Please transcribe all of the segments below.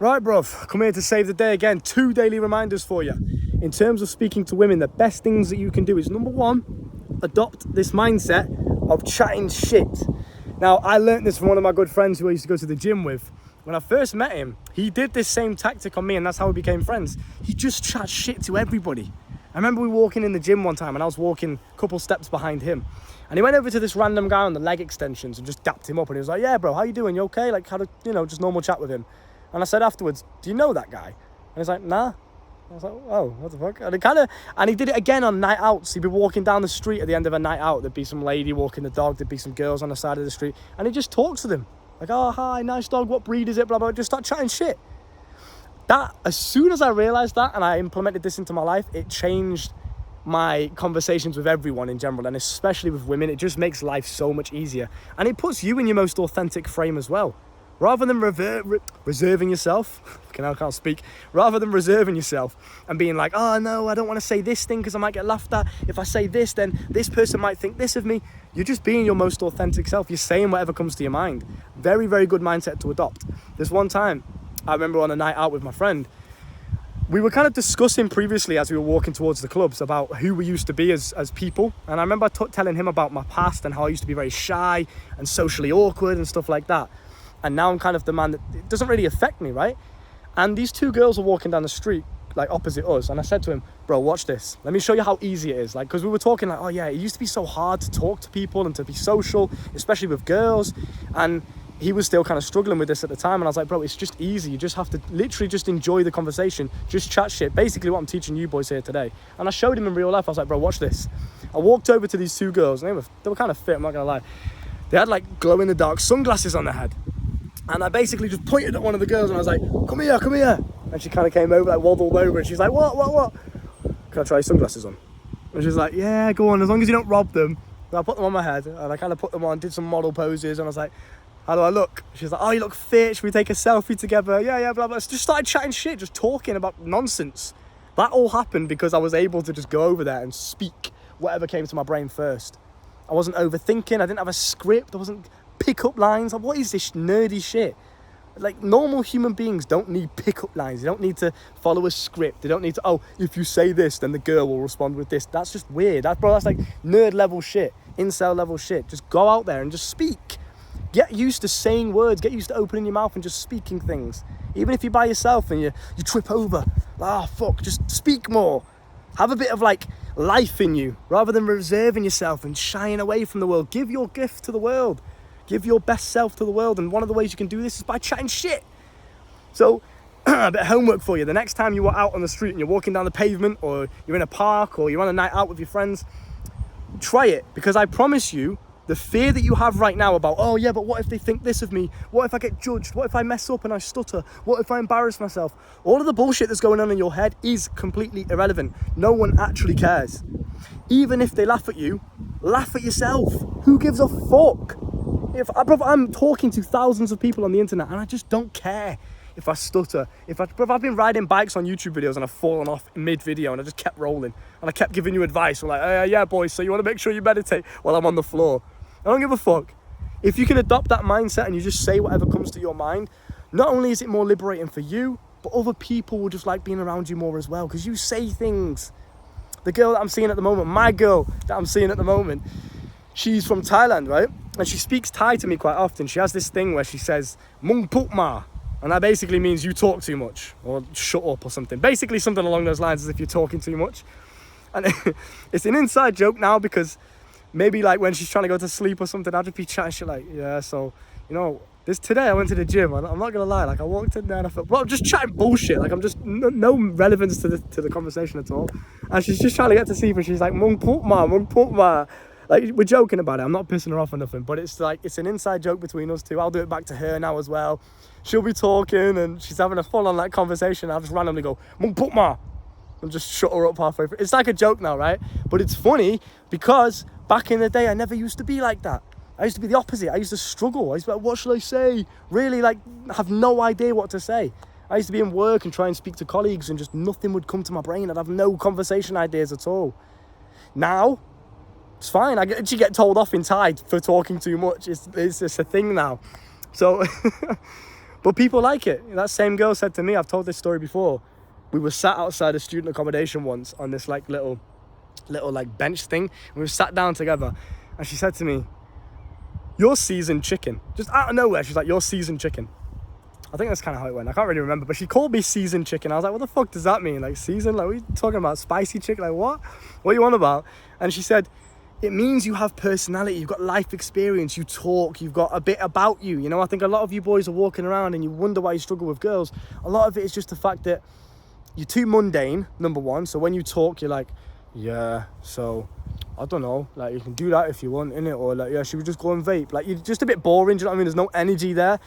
Right, bruv, come here to save the day again. 2 daily reminders for you. In terms of speaking to women, the best things that you can do is, number one, adopt this mindset of chatting shit. Now, I learnt this from one of my good friends who I used to go to the gym with. When I first met him, he did this same tactic on me, and that's how we became friends. He just chat shit to everybody. I remember we were walking in the gym one time, and I was walking a couple steps behind him. And he went over to this random guy on the leg extensions and just dapped him up. And he was like, yeah, bro, how you doing? You okay? Like, had a, just normal chat with him. And I said afterwards, do you know that guy? And he's like, nah. I was like, oh, what the fuck? And he did it again on night outs. He'd be walking down the street at the end of a night out. There'd be some lady walking the dog. There'd be some girls on the side of the street. And he just talks to them. Like, oh, hi, nice dog. What breed is it? Blah, blah. Just start chatting shit. That, as soon as I realized that and I implemented this into my life, it changed my conversations with everyone in general, and especially with women. It just makes life so much easier. And it puts you in your most authentic frame as well. Rather than reserving yourself, I can't speak, rather than reserving yourself and being like, oh no, I don't want to say this thing because I might get laughed at. If I say this, then this person might think this of me. You're just being your most authentic self. You're saying whatever comes to your mind. Very, very good mindset to adopt. This one time, I remember on a night out with my friend, we were kind of discussing previously as we were walking towards the clubs about who we used to be as people. And I remember telling him about my past and how I used to be very shy and socially awkward and stuff like that. And now I'm kind of the man that it doesn't really affect me, right? And these two girls were walking down the street, like opposite us. And I said to him, bro, watch this. Let me show you how easy it is. Like, because we were talking like, oh yeah, it used to be so hard to talk to people and to be social, especially with girls. And he was still kind of struggling with this at the time. And I was like, bro, it's just easy. You just have to literally just enjoy the conversation. Just chat shit. Basically what I'm teaching you boys here today. And I showed him in real life. I was like, bro, watch this. I walked over to these two girls. And they were kind of fit, I'm not going to lie. They had like glow-in-the-dark sunglasses on their head. And I basically just pointed at one of the girls and I was like, come here. And she kind of came over, like waddled over, and she's like, what? Can I try your sunglasses on? And she's like, yeah, go on, as long as you don't rob them. And I put them on my head, and I kind of put them on, did some model poses, and I was like, how do I look? She's like, oh, you look fit, should we take a selfie together? Yeah, blah, blah. So just started chatting shit, just talking about nonsense. That all happened because I was able to just go over there and speak whatever came to my brain first. I wasn't overthinking, I didn't have a script, I wasn't pick-up lines. Like, what is this nerdy shit? Like, normal human beings don't need pick-up lines. They don't need to follow a script. They don't need to, oh, if you say this, then the girl will respond with this. That's just weird. That's like nerd level shit, incel level shit. Just go out there and just speak. Get used to saying words. Get used to opening your mouth and just speaking things. Even if you're by yourself and you trip over. Fuck, just speak more. Have a bit of like life in you rather than reserving yourself and shying away from the world. Give your gift to the world. Give your best self to the world, and one of the ways you can do this is by chatting shit. So, a bit of homework for you. The next time you are out on the street and you're walking down the pavement, or you're in a park, or you're on a night out with your friends, try it, because I promise you, the fear that you have right now about, oh yeah, but what if they think this of me? What if I get judged? What if I mess up and I stutter? What if I embarrass myself? All of the bullshit that's going on in your head is completely irrelevant. No one actually cares. Even if they laugh at you, laugh at yourself. Who gives a fuck? I'm talking to thousands of people on the internet and I just don't care if I stutter. I've been riding bikes on YouTube videos and I've fallen off mid-video and I just kept rolling and I kept giving you advice. I'm like, yeah, boys, so you want to make sure you meditate while I'm on the floor. I don't give a fuck. If you can adopt that mindset and you just say whatever comes to your mind, not only is it more liberating for you, but other people will just like being around you more as well because you say things. The girl that I'm seeing at the moment, my girl that I'm seeing at the moment, she's from Thailand, right? And she speaks Thai to me quite often. She has this thing where she says, Mung put ma. And that basically means you talk too much or shut up or something. Basically something along those lines as if you're talking too much. And it's an inside joke now because maybe like when she's trying to go to sleep or something, I'll just be chatting shit like, yeah, so, today I went to the gym and I'm not going to lie, like I walked in there and I felt, I'm just chatting bullshit. Like I'm just no relevance to the conversation at all. And she's just trying to get to sleep and she's like, Mung put ma. Like, we're joking about it. I'm not pissing her off or nothing, but it's like, it's an inside joke between us two. I'll do it back to her now as well. She'll be talking and she's having a full-on like conversation. I'll just randomly go, Mung put ma, and just shut her up halfway through. It's like a joke now, right? But it's funny because back in the day, I never used to be like that. I used to be the opposite. I used to struggle. I used to be like, what should I say? Really, like, have no idea what to say. I used to be in work and try and speak to colleagues and just nothing would come to my brain. I'd have no conversation ideas at all. Now, it's fine. I actually get told off in Thai for talking too much. It's just a thing now. So But people like it. That same girl said to me, I've told this story before, we were sat outside a student accommodation once on this like little like bench thing. We were sat down together, and she said to me, "You're seasoned chicken." Just out of nowhere, she's like, "You're seasoned chicken." I think that's kind of how it went. I can't really remember, but she called me seasoned chicken. I was like, what the fuck does that mean? Like, seasoned? Like, what are you talking about? Spicy chicken? Like, what? What are you on about? And she said, it means you have personality, you've got life experience, you talk, you've got a bit about you. You know, I think a lot of you boys are walking around and you wonder why you struggle with girls. A lot of it is just the fact that you're too mundane, number one. So when you talk, you're like, yeah, so I don't know, like, you can do that if you want, innit? Or like, yeah, should we just go and vape? Like, you're just a bit boring, do you know what I mean? There's no energy there.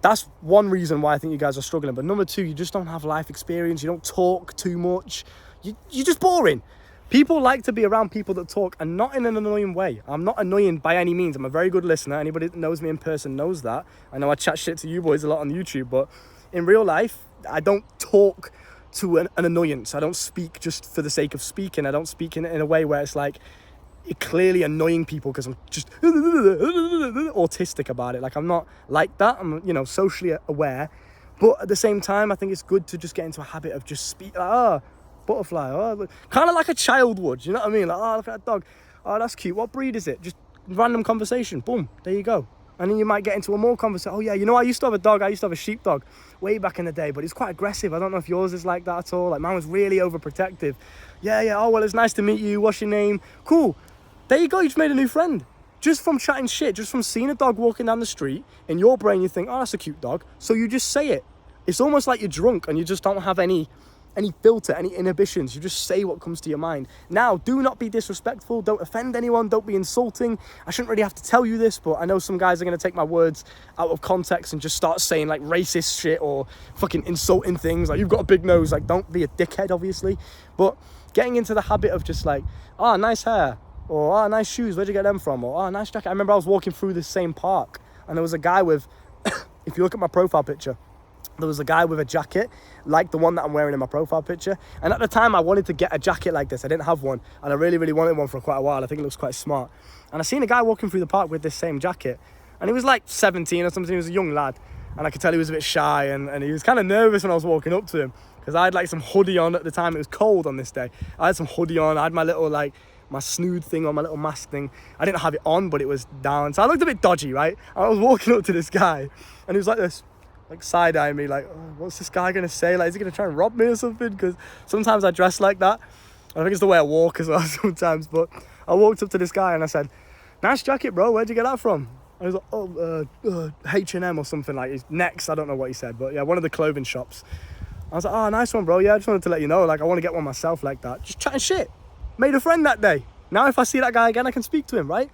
That's one reason why I think you guys are struggling. But number two, you just don't have life experience. You don't talk too much. You're just boring. People like to be around people that talk, and not in an annoying way. I'm not annoying by any means. I'm a very good listener. Anybody that knows me in person knows that. I know I chat shit to you boys a lot on YouTube, but in real life, I don't talk to an annoyance. I don't speak just for the sake of speaking. I don't speak in a way where it's like clearly annoying people because I'm just autistic about it. Like, I'm not like that. I'm, you know, socially aware, but at the same time, I think it's good to just get into a habit of just speak like, butterfly, kind of like a child would, you know what I mean? Like, oh, look at that dog, oh, that's cute, what breed is it? Just random conversation, boom, there you go. And then you might get into a more conversation. Oh yeah, you know, I used to have a dog. I used to have a sheepdog way back in the day, but it's quite aggressive. I don't know if yours is like that at all. Like, mine was really overprotective. Yeah, oh, well, it's nice to meet you. What's your name? Cool. There you go, you just made a new friend. Just from chatting shit, just from seeing a dog walking down the street, in your brain you think, oh, that's a cute dog. So you just say it. It's almost like you're drunk and you just don't have any filter, any inhibitions. You just say what comes to your mind. Now, do not be disrespectful. Don't offend anyone. Don't be insulting. I shouldn't really have to tell you this, but I know some guys are going to take my words out of context and just start saying like racist shit or fucking insulting things. Like, you've got a big nose. Like, don't be a dickhead, obviously. But getting into the habit of just like, oh, nice hair. Or, oh, nice shoes, where'd you get them from? Or, oh, nice jacket. I remember I was walking through this same park and there was a guy with, if you look at my profile picture, there was a guy with a jacket like the one that I'm wearing in my profile picture. And at the time, I wanted to get a jacket like this. I didn't have one. And I really, really wanted one for quite a while. I think it looks quite smart. And I seen a guy walking through the park with this same jacket. And he was like 17 or something. He was a young lad. And I could tell he was a bit shy. And he was kind of nervous when I was walking up to him. Because I had like some hoodie on at the time. It was cold on this day. I had some hoodie on. I had my little like, my snood thing on, my little mask thing. I didn't have it on, but it was down. So I looked a bit dodgy, right? And I was walking up to this guy. And he was like this. Like side-eyeing me, like, oh, what's this guy gonna say? Like, is he gonna try and rob me or something? Because sometimes I dress like that. I think it's the way I walk as well sometimes. But I walked up to this guy and I said, nice jacket, bro, where'd you get that from? And he was like, oh, H&M or something like it. Next, I don't know what he said, but yeah, one of the clothing shops. I was like, oh, nice one, bro. Yeah, I just wanted to let you know, like, I want to get one myself like that. Just chatting shit. Made a friend that day. Now if I see that guy again, I can speak to him, right?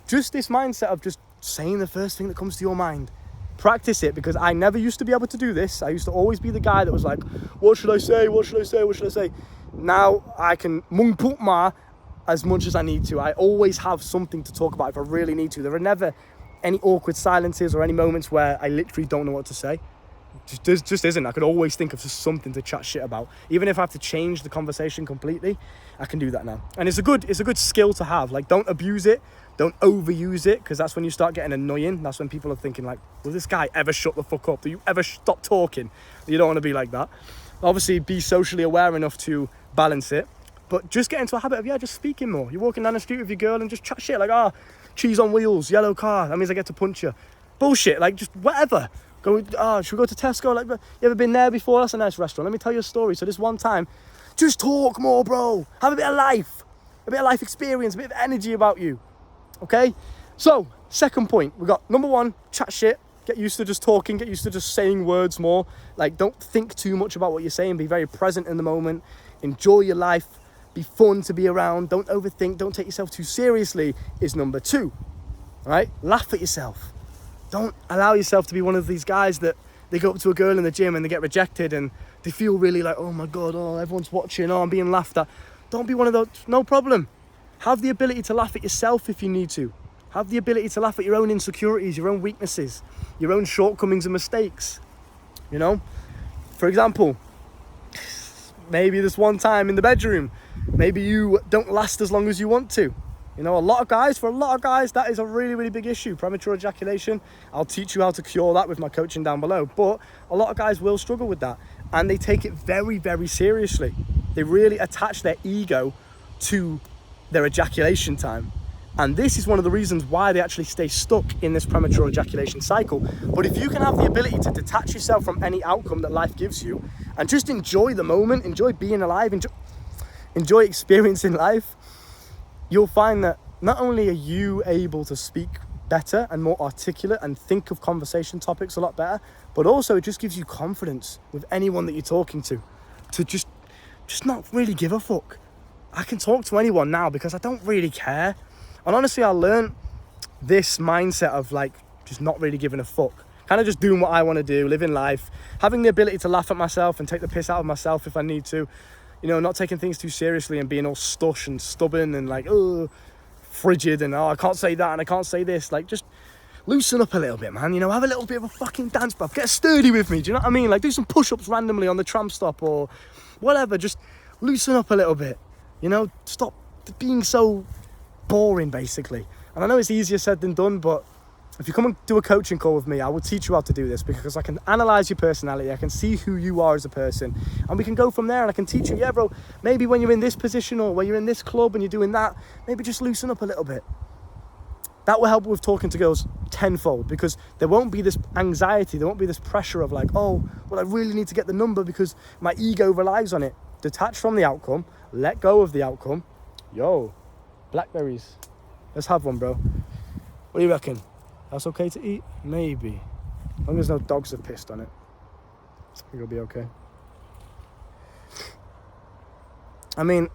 Just this mindset of just saying the first thing that comes to your mind. Practice it, because I never used to be able to do this. I used to always be the guy that was like, what should I say? What should I say? What should I say? Now I can mung put ma as much as I need to. I always have something to talk about if I really need to. There are never any awkward silences or any moments where I literally don't know what to say. Just isn't. I could always think of just something to chat shit about. Even if I have to change the conversation completely, I can do that now. And it's a good skill to have. Like, don't abuse it. Don't overuse it, because that's when you start getting annoying. That's when people are thinking like, will this guy ever shut the fuck up? Do you ever stop talking? You don't want to be like that. Obviously, be socially aware enough to balance it. But just get into a habit of, just speaking more. You're walking down the street with your girl and just chat shit like, cheese on wheels, yellow car. That means I get to punch you. Bullshit, like just whatever. Should we go to Tesco? Like, you ever been there before? That's a nice restaurant. Let me tell you a story. So this one time, just talk more, bro. Have a bit of life experience, a bit of energy about you. Okay? So, second point. We got number one, chat shit. Get used to just talking. Get used to just saying words more. Like, don't think too much about what you're saying. Be very present in the moment. Enjoy your life. Be fun to be around. Don't overthink. Don't take yourself too seriously is number two. All right? Laugh at yourself. Don't allow yourself to be one of these guys that they go up to a girl in the gym and they get rejected and they feel really like, oh my God, everyone's watching, I'm being laughed at. Don't be one of those. No problem. Have the ability to laugh at yourself if you need to. Have the ability to laugh at your own insecurities, your own weaknesses, your own shortcomings and mistakes. You know? For example, maybe this one time in the bedroom, maybe you don't last as long as you want to. You know, for a lot of guys, that is a really, really big issue, premature ejaculation. I'll teach you how to cure that with my coaching down below. But a lot of guys will struggle with that, and they take it very, very seriously. They really attach their ego to their ejaculation time. And this is one of the reasons why they actually stay stuck in this premature ejaculation cycle. But if you can have the ability to detach yourself from any outcome that life gives you and just enjoy the moment, enjoy being alive, enjoy experiencing life, you'll find that not only are you able to speak better and more articulate and think of conversation topics a lot better, but also it just gives you confidence with anyone that you're talking to just not really give a fuck. I can talk to anyone now because I don't really care. And honestly, I learned this mindset of like just not really giving a fuck, kind of just doing what I want to do, living life, having the ability to laugh at myself and take the piss out of myself if I need to. You know, not taking things too seriously and being all stush and stubborn and like, oh, frigid and, oh, I can't say that and I can't say this. Like, just loosen up a little bit, man. You know, have a little bit of a fucking dance, bruv. Get sturdy with me, do you know what I mean? Like, do some push-ups randomly on the tram stop or whatever. Just loosen up a little bit. You know, stop being so boring, basically. And I know it's easier said than done, but if you come and do a coaching call with me, I will teach you how to do this because I can analyze your personality. I can see who you are as a person, and we can go from there. And I can teach you, yeah, bro, maybe when you're in this position or when you're in this club and you're doing that, maybe just loosen up a little bit. That will help with talking to girls tenfold because there won't be this anxiety. There won't be this pressure of like, oh, well, I really need to get the number because my ego relies on it. Detach from the outcome. Let go of the outcome. Yo, blackberries. Let's have one, bro. What do you reckon? That's okay to eat? Maybe. As long as no dogs have pissed on it, I think it'll be okay. I mean,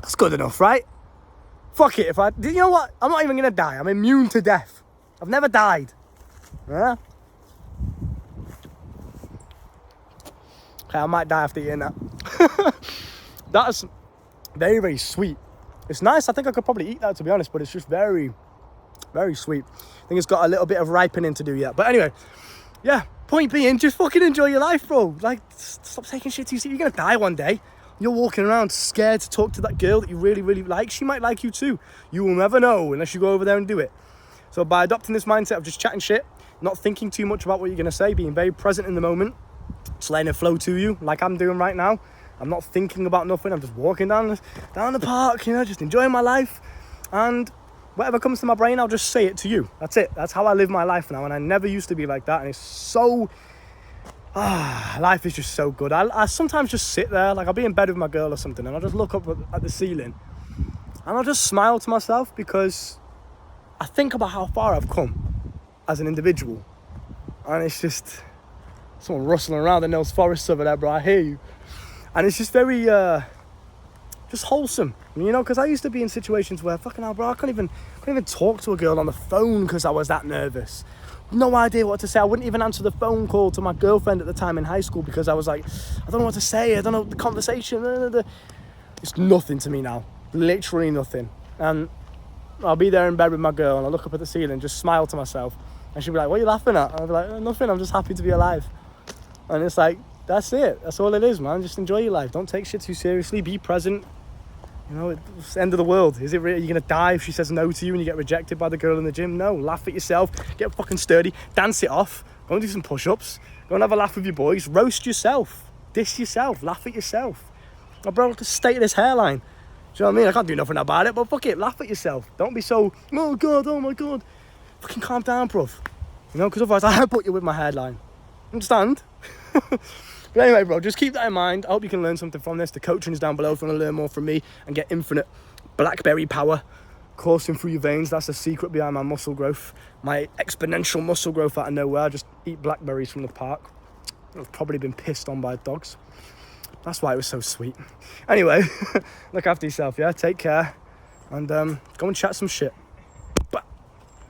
that's good enough, right? Fuck it, you know what? I'm not even gonna die. I'm immune to death. I've never died. Yeah? Okay, I might die after eating that. That's very, very sweet. It's nice. I think I could probably eat that, to be honest, but it's just very, very sweet. I think it's got a little bit of ripening to do yet. But anyway, yeah, point being, just fucking enjoy your life, bro. Like, stop taking shit too seriously. You're gonna die one day. You're walking around scared to talk to that girl that you really, really like. She might like you too. You will never know unless you go over there and do it. So by adopting this mindset of just chatting shit, not thinking too much about what you're gonna say, being very present in the moment, just letting it flow to you like I'm doing right now. I'm not thinking about nothing. I'm just walking down the park, you know, just enjoying my life. And whatever comes to my brain, I'll just say it to you. That's it. That's how I live my life now. And I never used to be like that. And it's so... life is just so good. I sometimes just sit there, like I'll be in bed with my girl or something, and I'll just look up at the ceiling. And I'll just smile to myself because I think about how far I've come as an individual. And it's just... someone rustling around in those forests over there, bro. I hear you. And it's just very... just wholesome, you know, because I used to be in situations where fucking hell, bro, I couldn't even talk to a girl on the phone because I was that nervous. No idea what to say. I wouldn't even answer the phone call to my girlfriend at the time in high school because I was like, I don't know what to say. I don't know the conversation. It's nothing to me now, literally nothing. And I'll be there in bed with my girl and I'll look up at the ceiling, just smile to myself, and she'll be like, "What are you laughing at?" I'll be like, "Nothing. I'm just happy to be alive." And it's like, that's it. That's all it is, man. Just enjoy your life. Don't take shit too seriously. Be present. You know, it's the end of the world. Is it really? Are you going to die if she says no to you and you get rejected by the girl in the gym? No. Laugh at yourself. Get fucking sturdy. Dance it off. Go and do some push-ups. Go and have a laugh with your boys. Roast yourself. Diss yourself. Laugh at yourself. Oh, bro, look at the state of this hairline. Do you know what I mean? I can't do nothing about it, but fuck it. Laugh at yourself. Don't be so, oh, God, oh, my God. Fucking calm down, bruv. You know, because otherwise I put you with my hairline. Understand? But anyway, bro, just keep that in mind. I hope you can learn something from this. The coaching is down below if you want to learn more from me and get infinite blackberry power coursing through your veins. That's the secret behind my muscle growth, my exponential muscle growth out of nowhere. I just eat blackberries from the park. I've probably been pissed on by dogs. That's why it was so sweet. Anyway, look after yourself, yeah? Take care. And go and chat some shit.